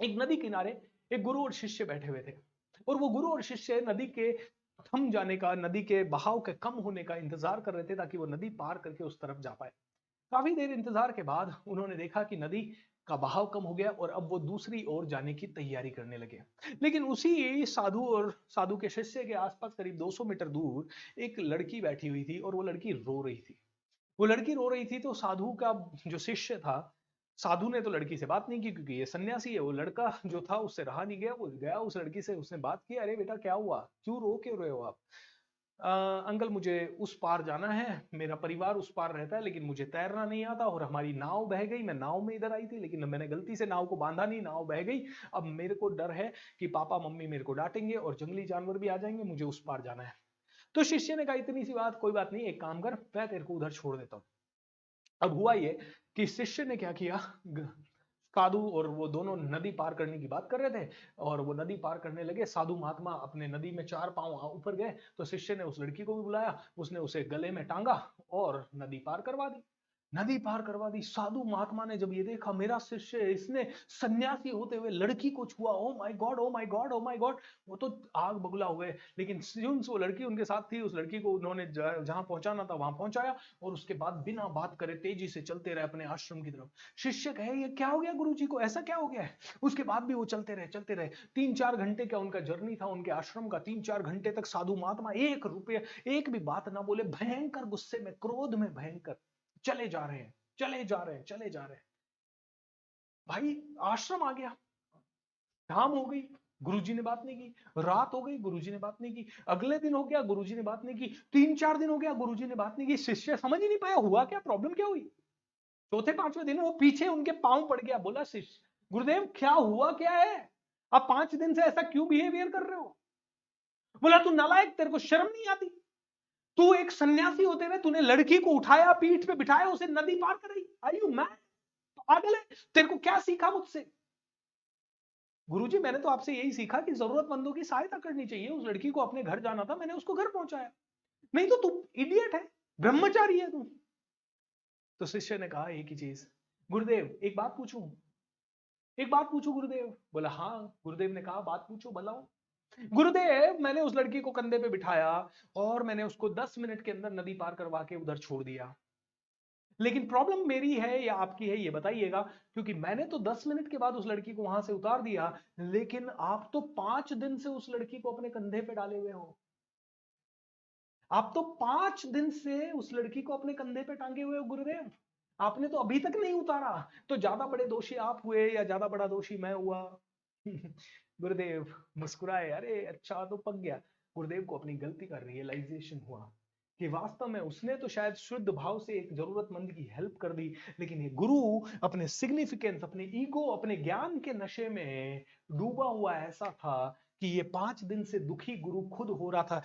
एक नदी किनारे एक गुरु और शिष्य बैठे हुए थे, और वो गुरु और शिष्य नदी के थम जाने का, नदी के बहाव के कम होने का इंतजार कर रहे थे, ताकि वो नदी पार करके उस तरफ जा पाए। काफी देर इंतजार के बाद उन्होंने देखा कि नदी का बहाव कम हो गया और अब वो दूसरी ओर जाने की तैयारी करने लगे। लेकिन उसी साधु और साधु के शिष्य के आसपास करीब 200 मीटर दूर एक लड़की बैठी हुई थी, और वो लड़की रो रही थी। वो लड़की रो रही थी तो साधु का जो शिष्य था, साधु ने तो लड़की से बात नहीं की, क्योंकि ये सन्यासी है। वो लड़का जो था उससे रहा नहीं गया, वो गया उस लड़की से, उसने बात की, अरे बेटा क्या हुआ, क्यों रो क्यों रहे हो आप? अंकल मुझे उस पार जाना है, मेरा परिवार उस पार रहता है, लेकिन मुझे तैरना नहीं आता और हमारी नाव बह गई। मैं नाव में इधर आई थी, लेकिन मैंने गलती से नाव को बांधा नहीं, नाव बह गई। अब मेरे को डर है कि पापा मम्मी मेरे को डांटेंगे और जंगली जानवर भी आ जाएंगे, मुझे उस पार जाना है। तो शिष्य ने कहा इतनी सी बात, कोई बात नहीं, एक काम कर, मैं तेरे को उधर छोड़ देता हूँ। अब हुआ ये कि शिष्य ने क्या किया, साधु और वो दोनों नदी पार करने की बात कर रहे थे, और वो नदी पार करने लगे। साधु महात्मा अपने नदी में 4 पांव ऊपर गए, तो शिष्य ने उस लड़की को भी बुलाया, उसने उसे गले में टांगा और नदी पार करवा दी। नदी पार करवा दी। साधु महात्मा ने जब ये देखा, मेरा शिष्य इसने सन्यासी होते हुए लड़की को छुआ, oh my God, oh my God, oh my God, वो तो आग बगुला हुए। लेकिन सिंस वो लड़की उनके साथ थी, उस लड़की को उन्होंने जहां पहुंचाना था वहां पहुंचाया, और उसके बाद बिना बात करे तेजी से चलते रहे अपने आश्रम की तरफ। शिष्य कहे ये क्या हो गया गुरुजी को, ऐसा क्या हो गया है? उसके बाद भी वो चलते रहे, चलते रहे। 3-4 घंटे का उनका जर्नी था उनके आश्रम का। 3-4 घंटे तक साधु महात्मा एक रुपये, एक भी बात ना बोले, भयंकर गुस्से में, क्रोध में भयंकर चले जा रहे हैं, चले जा रहे हैं, चले जा रहे हैं। भाई आश्रम आ गया, शाम हो गई, गुरुजी ने बात नहीं की। रात हो गई, गुरुजी ने बात नहीं की। अगले दिन हो गया, गुरुजी ने बात नहीं की। 3-4 दिन हो गया, गुरुजी ने बात नहीं की। शिष्य समझ ही नहीं पाया हुआ क्या, प्रॉब्लम क्या हुई। चौथे पांचवें दिन वो पीछे उनके पांव पड़ गया, बोला शिष्य गुरुदेव क्या हुआ क्या है, आप 5 दिन से ऐसा क्यों बिहेवियर कर रहे हो? बोला तू नालायक, तेरे को शर्म नहीं आती? तू एक सन्यासी होते हुए तूने लड़की को उठाया, पीठ पे बिठाया, उसे नदी पार कराई। Are you mad? पागल है? तेरे को क्या सीखा मुझसे? गुरुजी मैंने तो आपसे यही सीखा कि जरूरतमंदों की सहायता करनी चाहिए। उस लड़की को अपने घर जाना था, मैंने उसको घर पहुंचाया। नहीं तो तू इडियट है, ब्रह्मचारी है तू। तो शिष्य ने कहा एक ही चीज, गुरुदेव एक बात पूछूं, एक बात पूछूं गुरुदेव? बोला हाँ। गुरुदेव ने कहा बात पूछो, बताओ। गुरुदेव मैंने उस लड़की को कंधे पे बिठाया, और मैंने उसको 10 मिनट के अंदर नदी पार करवा के उधर छोड़ दिया। लेकिन प्रॉब्लम मेरी है या आपकी है ये बताइएगा, क्योंकि मैंने तो 10 मिनट के बाद उस लड़की को वहां से उतार दिया, लेकिन आप तो 5 दिन से उस लड़की को अपने कंधे पे डाले हुए हो। आप तो 5 दिन से उस लड़की को अपने कंधे पे टांगे हुए हो गुरुदेव, आपने तो अभी तक नहीं उतारा। तो ज्यादा बड़े दोषी आप हुए या ज्यादा बड़ा दोषी मैं हुआ? गुरुदेव मुस्कुराए, अरे अच्छा तो पक गया। गुरुदेव को अपनी गलती का रियलाइजेशन हुआ कि वास्तव में उसने तो शायद शुद्ध भाव से एक जरूरतमंद की हेल्प कर दी, लेकिन ये गुरु अपने सिग्निफिकेंस, अपने ईगो, अपने ज्ञान के नशे में डूबा हुआ ऐसा था कि ये 5 दिन से दुखी गुरु खुद हो रहा था।